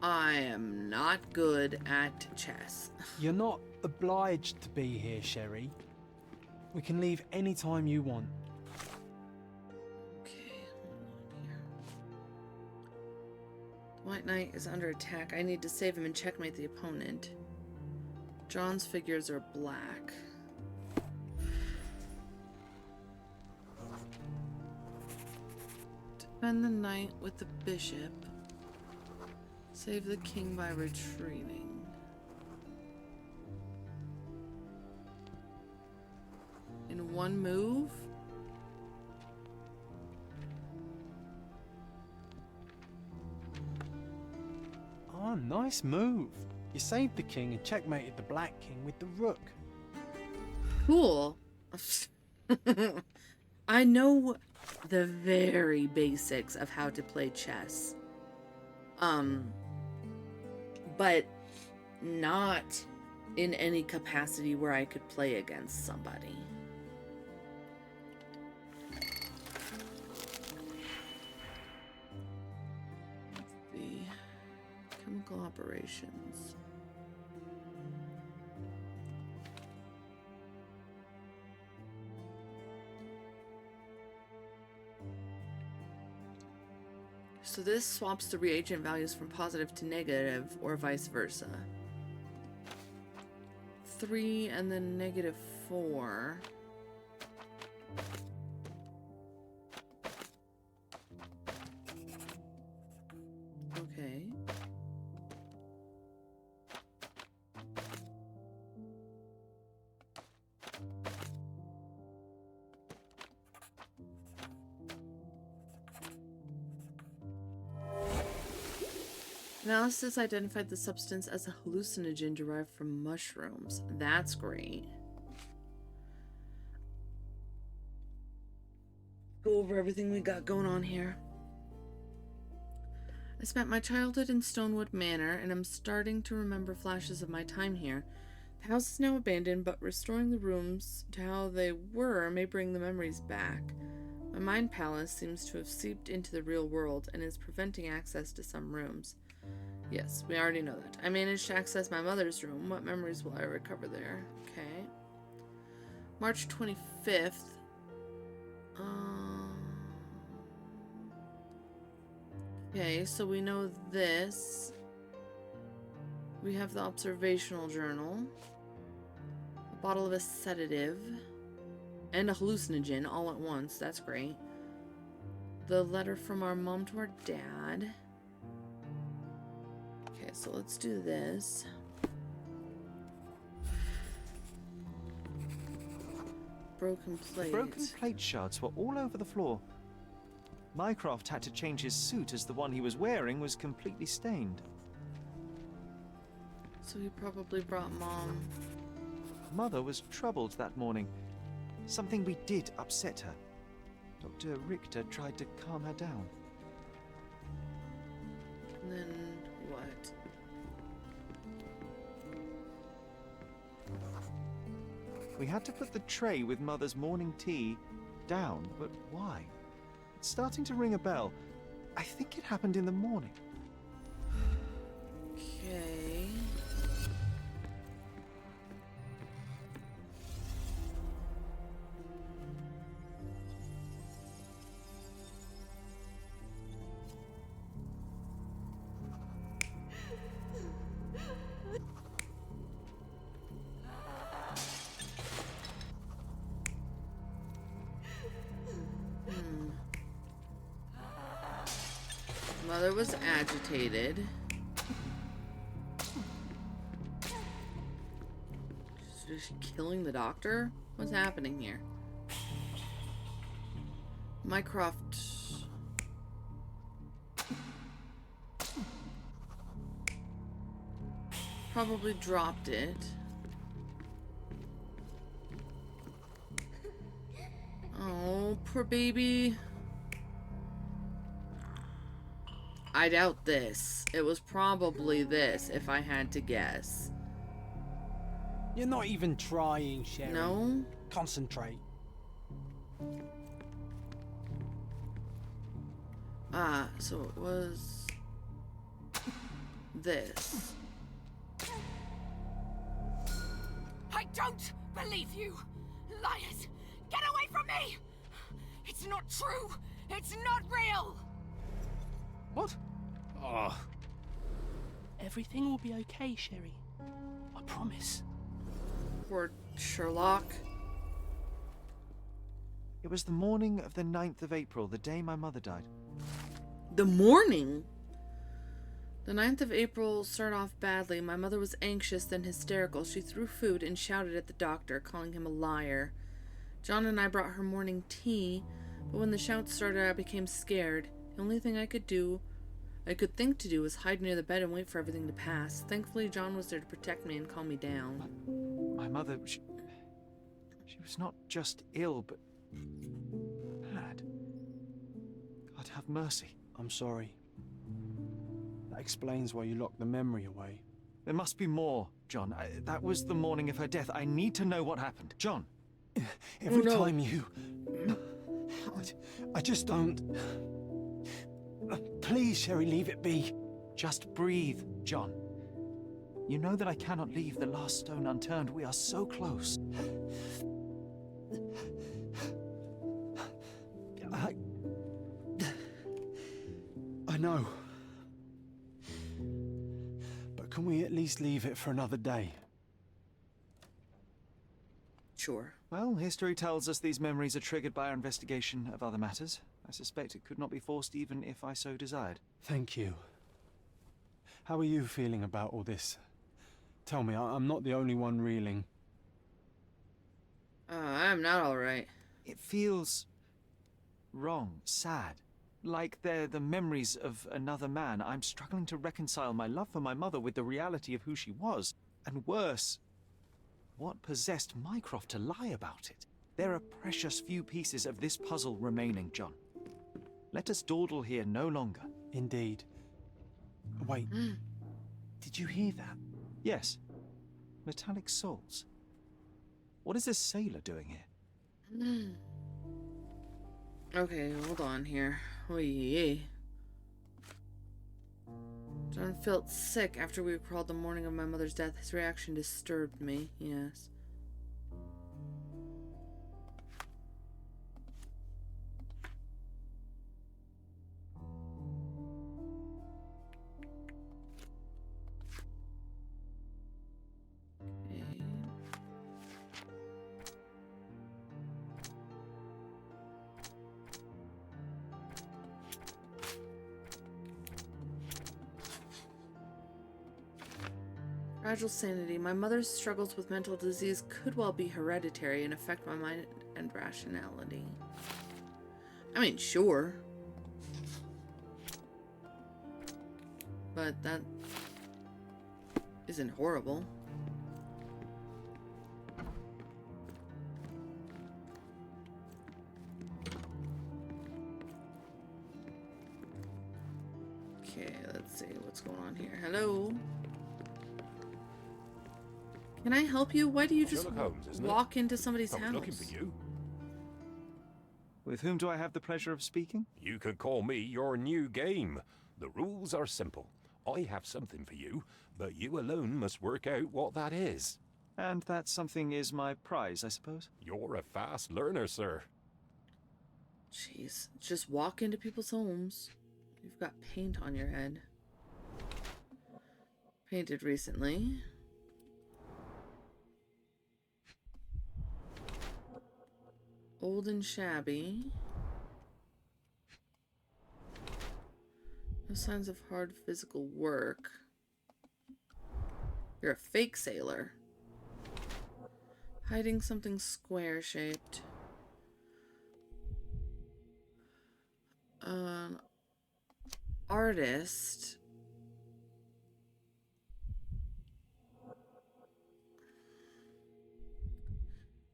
I am not good at chess. You're not obliged to be here, Sherry. We can leave any time you want. White Knight is under attack. I need to save him and checkmate the opponent. John's figures are black. Defend the knight with the bishop. Save the king by retreating. In one move? Oh, nice move. You saved the king and checkmated the Black King with the rook. Cool. I know the very basics of how to play chess. But not in any capacity where I could play against somebody. The chemical operations. So this swaps the reagent values from positive to negative, or vice versa. 3 and then -4. Okay. Analysis identified the substance as a hallucinogen derived from mushrooms. That's great. Go over everything we got going on here. I spent my childhood in Stonewood Manor, and I'm starting to remember flashes of my time here. The house is now abandoned, but restoring the rooms to how they were may bring the memories back. My mind palace seems to have seeped into the real world and is preventing access to some rooms. Yes, we already know that. I managed to access my mother's room. What memories will I recover there? Okay. March 25th. Okay, so we know this. We have the observational journal. A bottle of a sedative. And a hallucinogen all at once. That's great. The letter from our mom to our dad. Okay, so let's do this. Broken plate. Broken plate shards were all over the floor. Mycroft had to change his suit as the one he was wearing was completely stained. So he probably brought Mom. Mother was troubled that morning. Something we did upset her. Dr. Richter tried to calm her down. And then what? We had to put the tray with Mother's morning tea down, but why? It's starting to ring a bell. I think it happened in the morning. Okay. Mother was agitated. Is she killing the doctor? What's happening here? Mycroft. Probably dropped it. Oh, poor baby. I doubt this. It was probably this, if I had to guess. You're not even trying, Sherry. No? Concentrate. Ah, so it was this. I don't believe you! Liars! Get away from me! It's not true! It's not real! What? Oh. Everything will be okay, Sherry. I promise. Poor Sherlock. It was the morning of the 9th of April, the day my mother died. The morning? The 9th of April started off badly. My mother was anxious, then hysterical. She threw food and shouted at the doctor, calling him a liar. John and I brought her morning tea, but when the shouts started, I became scared. The only thing I could think to do was hide near the bed and wait for everything to pass. Thankfully, John was there to protect me and calm me down. My mother... She was not just ill, but mad. God have mercy. I'm sorry. That explains why you locked the memory away. There must be more, John. That was the morning of her death. I need to know what happened. John! Every time you... I just don't... Please, Sherry, leave it be. Just breathe, John. You know that I cannot leave the last stone unturned. We are so close. I know. But can we at least leave it for another day? Sure. Well, history tells us these memories are triggered by our investigation of other matters. I suspect it could not be forced even if I so desired. Thank you. How are you feeling about all this? Tell me, I'm not the only one reeling. I'm not alright. It feels wrong, sad. Like they're the memories of another man. I'm struggling to reconcile my love for my mother with the reality of who she was. And worse, what possessed Mycroft to lie about it? There are precious few pieces of this puzzle remaining, John. Let us dawdle here no longer. Indeed. Wait, did you hear that? Yes. Metallic souls. What is this sailor doing here? Okay, hold on here. Oy. John felt sick after we crawled the morning of my mother's death. His reaction disturbed me, yes. Fragile sanity. My mother's struggles with mental disease could well be hereditary and affect my mind and rationality. I mean, sure. But that isn't horrible. Okay, let's see what's going on here. Hello? Can I help you? Why do you just Sherlock Holmes, walk into somebody's I was house? looking for you. With whom do I have the pleasure of speaking? You can call me your new game. The rules are simple. I have something for you, but you alone must work out what that is. And that something is my prize, I suppose? You're a fast learner, sir. Jeez, just walk into people's homes. You've got paint on your head. Painted recently. Old and shabby. No signs of hard physical work. You're a fake sailor. Hiding something square-shaped. Artist.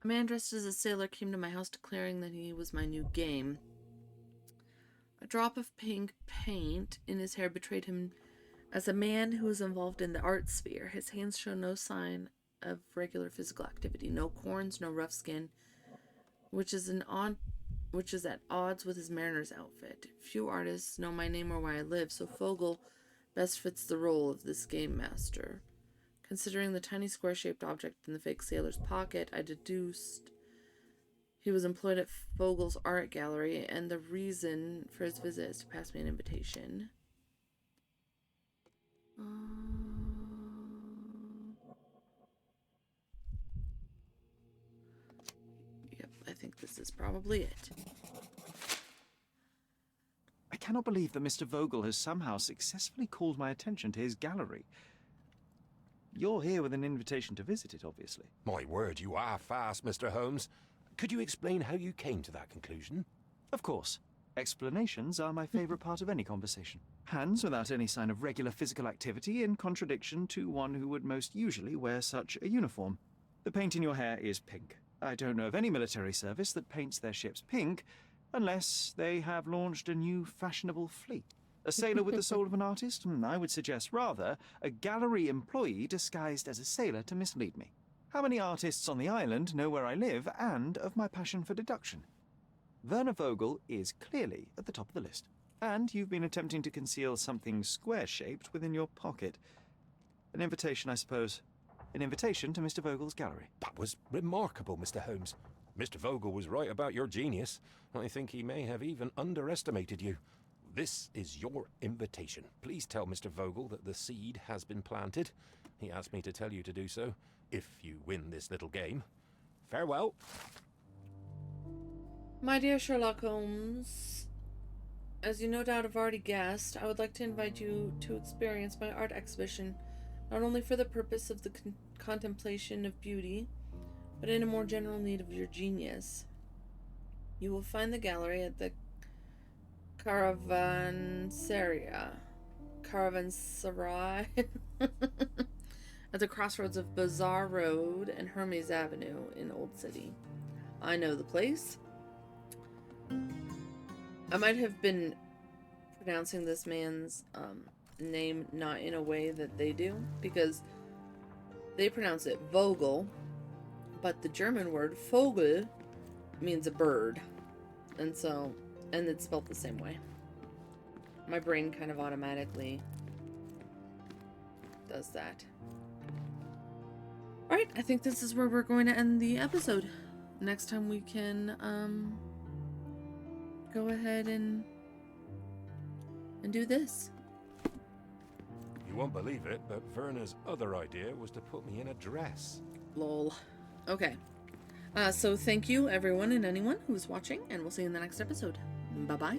A man dressed as a sailor came to my house declaring that he was my new game. A drop of pink paint in his hair betrayed him as a man who was involved in the art sphere. His hands show no sign of regular physical activity. No corns, no rough skin, which is at odds with his mariner's outfit. Few artists know my name or where I live, so Fogel best fits the role of this game master. Considering the tiny square-shaped object in the fake sailor's pocket, I deduced he was employed at Fogel's art gallery, and the reason for his visit is to pass me an invitation. Yep, I think this is probably it. I cannot believe that Mr. Vogel has somehow successfully called my attention to his gallery. You're here with an invitation to visit it, obviously. My word, you are fast, Mr. Holmes. Could you explain how you came to that conclusion? Of course. Explanations are my favorite part of any conversation. Hands without any sign of regular physical activity, in contradiction to one who would most usually wear such a uniform. The paint in your hair is pink. I don't know of any military service that paints their ships pink, unless they have launched a new fashionable fleet. A sailor with the soul of an artist? I would suggest rather a gallery employee disguised as a sailor to mislead me. How many artists on the island know where I live and of my passion for deduction? Werner Vogel is clearly at the top of the list. And you've been attempting to conceal something square-shaped within your pocket. An invitation, I suppose. An invitation to Mr. Vogel's gallery. That was remarkable, Mr. Holmes. Mr. Vogel was right about your genius. I think he may have even underestimated you. This is your invitation. Please tell Mr. Vogel that the seed has been planted. He asked me to tell you to do so, if you win this little game. Farewell. My dear Sherlock Holmes, as you no doubt have already guessed, I would like to invite you to experience my art exhibition, not only for the purpose of the contemplation of beauty, but in a more general need of your genius. You will find the gallery at the Caravanserai at the crossroads of Bazaar Road and Hermes Avenue in Old City. I know the place. I might have been pronouncing this man's name not in a way that they do, because they pronounce it Vogel, but the German word Vogel means a bird, and it's spelled the same way. My brain kind of automatically does that. Alright, I think this is where we're going to end the episode. Next time we can go ahead and do this. You won't believe it, but Werner's other idea was to put me in a dress. Lol. Okay. So thank you everyone and anyone who was watching, and we'll see you in the next episode. Bye-bye.